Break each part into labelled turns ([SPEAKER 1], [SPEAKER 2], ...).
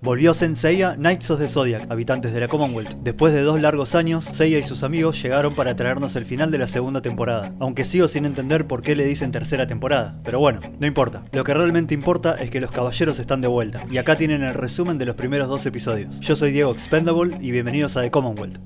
[SPEAKER 1] Volvió Saint Seiya, Knights of the Zodiac, habitantes de la Commonwealth. Después de 2 largos años, Seiya y sus amigos llegaron para traernos el final de la segunda temporada, aunque sigo sin entender por qué le dicen tercera temporada, pero bueno, no importa. Lo que realmente importa es que los caballeros están de vuelta, y acá tienen el resumen de los primeros 2 episodios. Yo soy Diego Expendable y bienvenidos a The Commonwealth.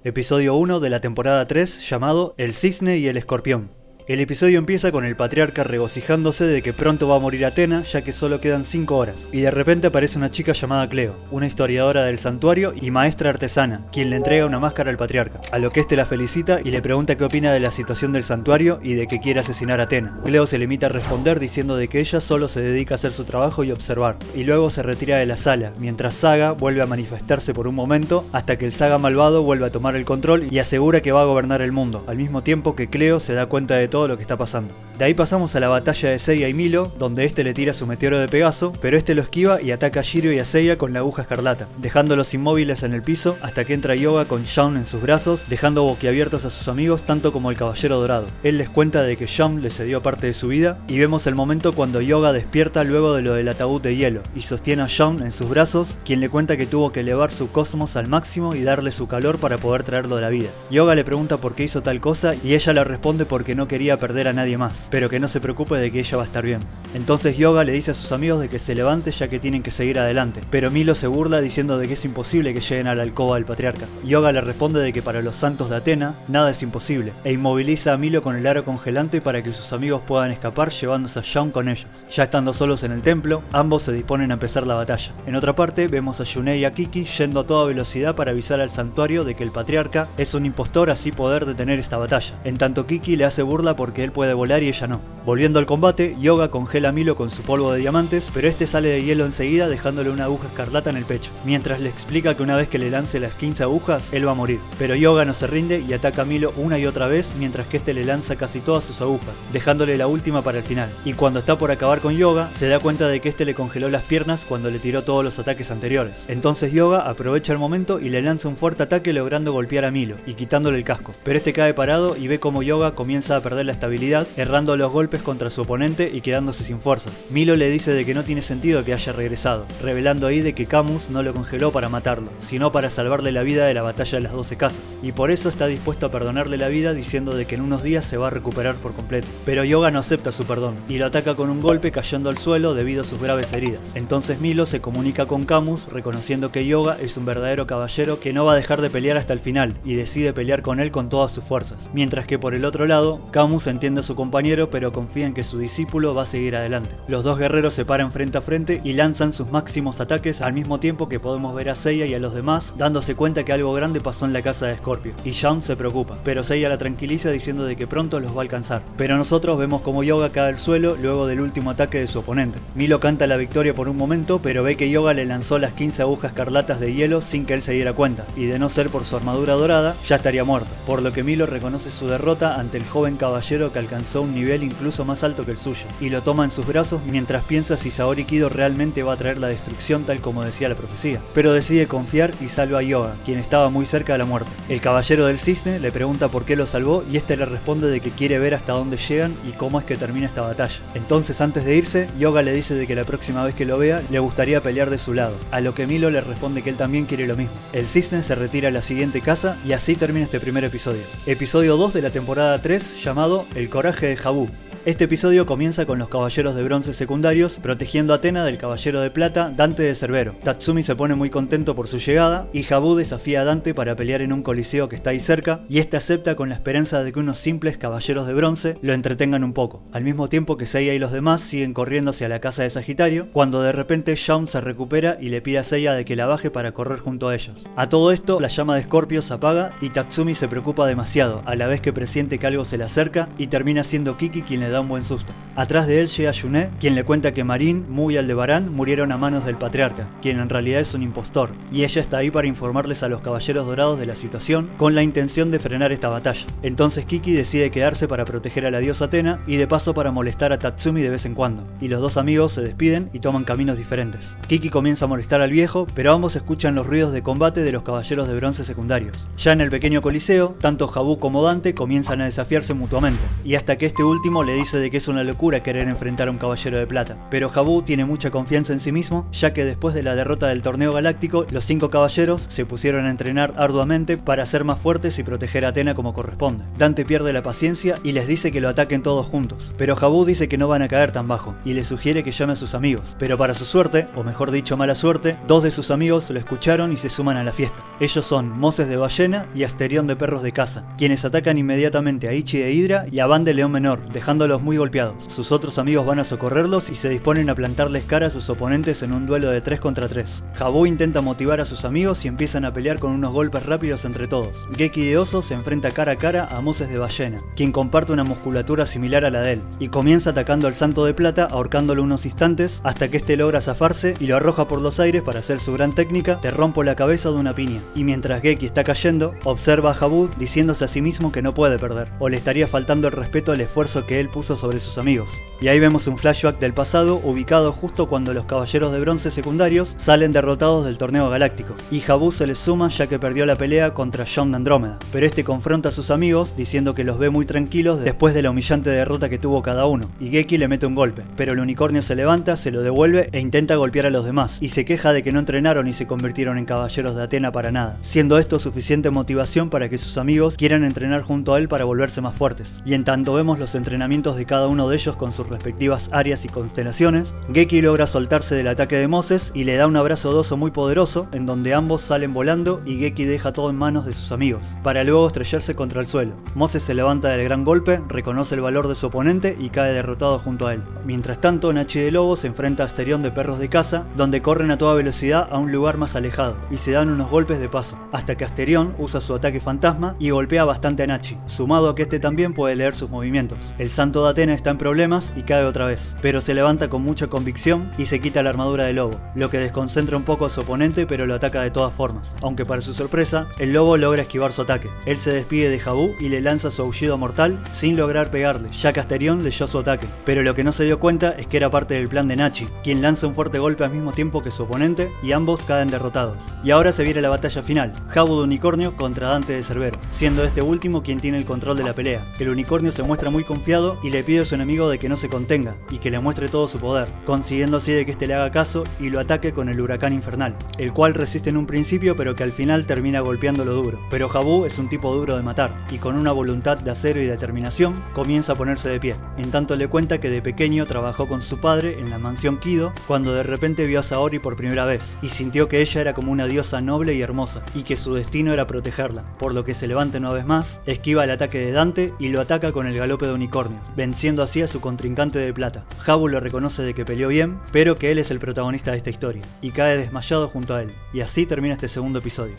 [SPEAKER 1] Episodio 1 de la temporada 3, llamado El Cisne y el Escorpión. El episodio empieza con el patriarca regocijándose de que pronto va a morir Athena, ya que solo quedan 5 horas, y de repente aparece una chica llamada Cleo, una historiadora del santuario y maestra artesana, quien le entrega una máscara al patriarca, a lo que este la felicita y le pregunta qué opina de la situación del santuario y de que quiere asesinar a Athena. Cleo se limita a responder diciendo de que ella solo se dedica a hacer su trabajo y observar, y luego se retira de la sala, mientras Saga vuelve a manifestarse por un momento, hasta que el Saga malvado vuelve a tomar el control y asegura que va a gobernar el mundo, al mismo tiempo que Cleo se da cuenta de todo lo que está pasando. De ahí pasamos a la batalla de Seiya y Milo, donde este le tira su meteoro de Pegaso, pero este lo esquiva y ataca a Shiryu y a Seiya con la aguja escarlata, dejándolos inmóviles en el piso hasta que entra Yoga con Shaun en sus brazos, dejando boquiabiertos a sus amigos tanto como el Caballero Dorado. Él les cuenta de que Shaun le cedió parte de su vida, y vemos el momento cuando Yoga despierta luego de lo del ataúd de hielo, y sostiene a Shaun en sus brazos, quien le cuenta que tuvo que elevar su cosmos al máximo y darle su calor para poder traerlo a la vida. Yoga le pregunta por qué hizo tal cosa y ella le responde porque no quería perder a nadie más, pero que no se preocupe de que ella va a estar bien. Entonces Yoga le dice a sus amigos de que se levante ya que tienen que seguir adelante, pero Milo se burla diciendo de que es imposible que lleguen a la alcoba del patriarca. Yoga le responde de que para los santos de Athena nada es imposible, e inmoviliza a Milo con el aro congelante para que sus amigos puedan escapar llevándose a Shaun con ellos. Ya estando solos en el templo, ambos se disponen a empezar la batalla. En otra parte vemos a Yunei y a Kiki yendo a toda velocidad para avisar al santuario de que el patriarca es un impostor, así poder detener esta batalla. En tanto Kiki le hace burla porque él puede volar y ella no. Volviendo al combate, Yoga congela a Milo con su polvo de diamantes, pero este sale de hielo enseguida dejándole una aguja escarlata en el pecho, mientras le explica que una vez que le lance las 15 agujas, él va a morir. Pero Yoga no se rinde y ataca a Milo una y otra vez, mientras que este le lanza casi todas sus agujas, dejándole la última para el final. Y cuando está por acabar con Yoga, se da cuenta de que este le congeló las piernas cuando le tiró todos los ataques anteriores. Entonces Yoga aprovecha el momento y le lanza un fuerte ataque logrando golpear a Milo y quitándole el casco. Pero este cae parado y ve como Yoga comienza a perder la estabilidad, errando los golpes contra su oponente y quedándose sin fuerzas. Milo le dice de que no tiene sentido que haya regresado, revelando ahí de que Camus no lo congeló para matarlo, sino para salvarle la vida de la batalla de las 12 casas, y por eso está dispuesto a perdonarle la vida diciendo de que en unos días se va a recuperar por completo. Pero Yoga no acepta su perdón, y lo ataca con un golpe cayendo al suelo debido a sus graves heridas. Entonces Milo se comunica con Camus reconociendo que Yoga es un verdadero caballero que no va a dejar de pelear hasta el final, y decide pelear con él con todas sus fuerzas. Mientras que por el otro lado, Camus entiende a su compañero pero confía en que su discípulo va a seguir adelante. Los dos guerreros se paran frente a frente y lanzan sus máximos ataques al mismo tiempo que podemos ver a Seiya y a los demás dándose cuenta que algo grande pasó en la casa de Scorpio, y Shaun se preocupa, pero Seiya la tranquiliza diciendo de que pronto los va a alcanzar. Pero nosotros vemos como Yoga cae al suelo luego del último ataque de su oponente. Milo canta la victoria por un momento, pero ve que Yoga le lanzó las 15 agujas escarlatas de hielo sin que él se diera cuenta, y de no ser por su armadura dorada, ya estaría muerto, por lo que Milo reconoce su derrota ante el joven caballero que alcanzó un nivel incluso más alto que el suyo, y lo toma en sus brazos mientras piensa si Saori Kido realmente va a traer la destrucción tal como decía la profecía, pero decide confiar y salva a Yoga, quien estaba muy cerca de la muerte. El caballero del cisne le pregunta por qué lo salvó y este le responde de que quiere ver hasta dónde llegan y cómo es que termina esta batalla. Entonces antes de irse, Yoga le dice de que la próxima vez que lo vea le gustaría pelear de su lado, a lo que Milo le responde que él también quiere lo mismo. El cisne se retira a la siguiente casa y así termina este primer episodio. Episodio 2 de la temporada 3, llamado El coraje de Jabú. Este episodio comienza con los caballeros de bronce secundarios protegiendo a Athena del caballero de plata, Dante de Cerbero. Tatsumi se pone muy contento por su llegada y Jabú desafía a Dante para pelear en un coliseo que está ahí cerca, y este acepta con la esperanza de que unos simples caballeros de bronce lo entretengan un poco, al mismo tiempo que Seiya y los demás siguen corriendo hacia la casa de Sagitario, cuando de repente Shaun se recupera y le pide a Seiya de que la baje para correr junto a ellos. A todo esto, la llama de Scorpio se apaga y Tatsumi se preocupa demasiado, a la vez que presiente que algo se le acerca, y termina siendo Kiki quien le da da un buen susto. Atrás de él llega Yuné, quien le cuenta que Marín, Mu y Aldebarán murieron a manos del patriarca, quien en realidad es un impostor, y ella está ahí para informarles a los caballeros dorados de la situación con la intención de frenar esta batalla. Entonces Kiki decide quedarse para proteger a la diosa Athena y de paso para molestar a Tatsumi de vez en cuando, y los dos amigos se despiden y toman caminos diferentes. Kiki comienza a molestar al viejo, pero ambos escuchan los ruidos de combate de los caballeros de bronce secundarios. Ya en el pequeño coliseo, tanto Jabú como Dante comienzan a desafiarse mutuamente, y hasta que este último le dice de que es una locura querer enfrentar a un caballero de plata. Pero Jabú tiene mucha confianza en sí mismo, ya que después de la derrota del torneo galáctico, los 5 caballeros se pusieron a entrenar arduamente para ser más fuertes y proteger a Athena como corresponde. Dante pierde la paciencia y les dice que lo ataquen todos juntos, pero Jabú dice que no van a caer tan bajo, y le sugiere que llame a sus amigos. Pero para su suerte, o mejor dicho mala suerte, 2 de sus amigos lo escucharon y se suman a la fiesta. Ellos son Moses de Ballena y Asterión de Perros de Caza, quienes atacan inmediatamente a Ichi de Hidra y a Van de León Menor, dejándolos muy golpeados. Sus otros amigos van a socorrerlos y se disponen a plantarles cara a sus oponentes en un duelo de 3 contra 3. Jabú intenta motivar a sus amigos y empiezan a pelear con unos golpes rápidos entre todos. Geki de Oso se enfrenta cara a cara a Moses de Ballena, quien comparte una musculatura similar a la de él, y comienza atacando al Santo de Plata, ahorcándolo unos instantes hasta que este logra zafarse y lo arroja por los aires para hacer su gran técnica, te rompo la cabeza de una piña. Y mientras Geki está cayendo, observa a Jabú diciéndose a sí mismo que no puede perder, o le estaría faltando el respeto al esfuerzo que él puso sobre sus amigos. Y ahí vemos un flashback del pasado ubicado justo cuando los caballeros de bronce secundarios salen derrotados del torneo galáctico, y Jabú se les suma ya que perdió la pelea contra John de Andrómeda, pero este confronta a sus amigos diciendo que los ve muy tranquilos después de la humillante derrota que tuvo cada uno, y Geki le mete un golpe, pero el unicornio se levanta, se lo devuelve e intenta golpear a los demás, y se queja de que no entrenaron y se convirtieron en caballeros de Athena para nada, siendo esto suficiente motivación para que sus amigos quieran entrenar junto a él para volverse más fuertes. Y en tanto vemos los entrenamientos de cada uno de ellos con sus respectivas áreas y constelaciones, Geki logra soltarse del ataque de Moses y le da un abrazo de oso muy poderoso, en donde ambos salen volando y Geki deja todo en manos de sus amigos, para luego estrellarse contra el suelo. Moses se levanta del gran golpe, reconoce el valor de su oponente y cae derrotado junto a él. Mientras tanto, Nachi de Lobo se enfrenta a Asterión de Perros de Caza, donde corren a toda velocidad a un lugar más alejado, y se dan unos golpes de paso, hasta que Asterión usa su ataque fantasma y golpea bastante a Nachi, sumado a que este también puede leer sus movimientos. El Santo de Athena está en problemas y cae otra vez, pero se levanta con mucha convicción y se quita la armadura de lobo, lo que desconcentra un poco a su oponente, pero lo ataca de todas formas, aunque para su sorpresa, el lobo logra esquivar su ataque. Él se despide de Jabú y le lanza su aullido mortal sin lograr pegarle, ya que Asterión leyó su ataque, pero lo que no se dio cuenta es que era parte del plan de Nachi, quien lanza un fuerte golpe al mismo tiempo que su oponente y ambos caen derrotados. Y ahora se viene la batalla final, Jabú de Unicornio contra Dante de Cerbero, siendo este último quien tiene el control de la pelea. El unicornio se muestra muy confiado y le pide a su enemigo de que no se contenga y que le muestre todo su poder, consiguiendo así de que este le haga caso y lo ataque con el huracán infernal, el cual resiste en un principio pero que al final termina golpeándolo duro. Pero Jabú es un tipo duro de matar y con una voluntad de acero y determinación comienza a ponerse de pie. En tanto le cuenta que de pequeño trabajó con su padre en la mansión Kido cuando de repente vio a Saori por primera vez y sintió que ella era como una diosa noble y hermosa y que su destino era protegerla, por lo que se levanta una vez más, esquiva el ataque de Dante y lo ataca con el galope de unicornio, venciendo así a su contrincante de plata. Jabú lo reconoce de que peleó bien, pero que él es el protagonista de esta historia, y cae desmayado junto a él, y así termina este segundo episodio.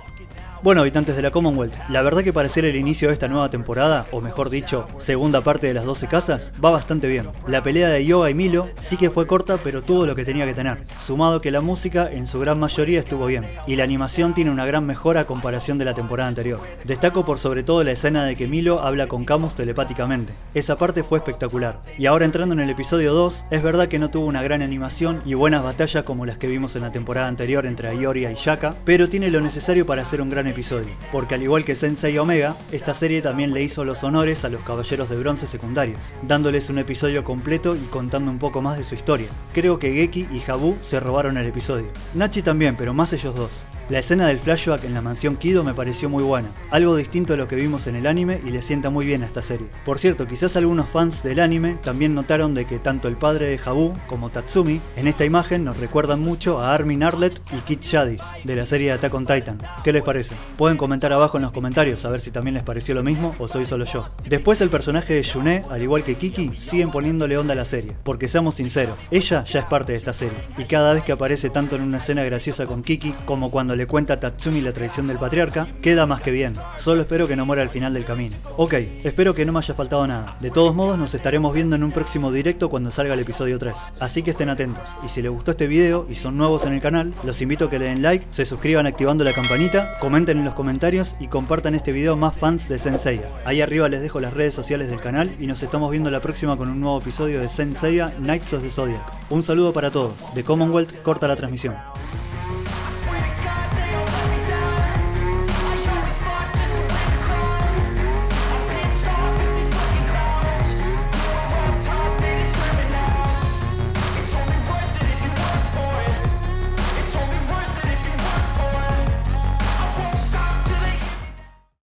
[SPEAKER 1] Bueno, habitantes de la Commonwealth, la verdad que para ser el inicio de esta nueva temporada, o mejor dicho, segunda parte de las 12 casas, va bastante bien. La pelea de Yoga y Milo sí que fue corta, pero tuvo lo que tenía que tener, sumado que la música en su gran mayoría estuvo bien, y la animación tiene una gran mejora a comparación de la temporada anterior. Destaco por sobre todo la escena de que Milo habla con Camus telepáticamente, esa parte fue espectacular. Y ahora entrando en el episodio 2, es verdad que no tuvo una gran animación y buenas batallas como las que vimos en la temporada anterior entre Ayoria y Shaka, pero tiene lo necesario para hacer un gran episodio, porque al igual que Sensei Omega, esta serie también le hizo los honores a los caballeros de bronce secundarios, dándoles un episodio completo y contando un poco más de su historia. Creo que Geki y Jabú se robaron el episodio. Nachi también, pero más ellos dos. La escena del flashback en la mansión Kido me pareció muy buena, algo distinto a lo que vimos en el anime y le sienta muy bien a esta serie. Por cierto, quizás algunos fans del anime también notaron de que tanto el padre de Jabú como Tatsumi en esta imagen nos recuerdan mucho a Armin Arlet y Kid Shadis de la serie de Attack on Titan. ¿Qué les parece? Pueden comentar abajo en los comentarios a ver si también les pareció lo mismo o soy solo yo. Después el personaje de Yuné, al igual que Kiki, siguen poniéndole onda a la serie, porque seamos sinceros, ella ya es parte de esta serie, y cada vez que aparece tanto en una escena graciosa con Kiki como cuando le cuenta a Tatsumi la traición del patriarca, queda más que bien. Solo espero que no muera al final del camino. Ok, espero que no me haya faltado nada. De todos modos, nos estaremos viendo en un próximo directo cuando salga el episodio 3. Así que estén atentos. Y si les gustó este video y son nuevos en el canal, los invito a que le den like, se suscriban activando la campanita, comenten en los comentarios y compartan este video a más fans de Saint Seiya. Ahí arriba les dejo las redes sociales del canal y nos estamos viendo la próxima con un nuevo episodio de Saint Seiya Knights of the Zodiac. Un saludo para todos. The Commonwealth corta la transmisión.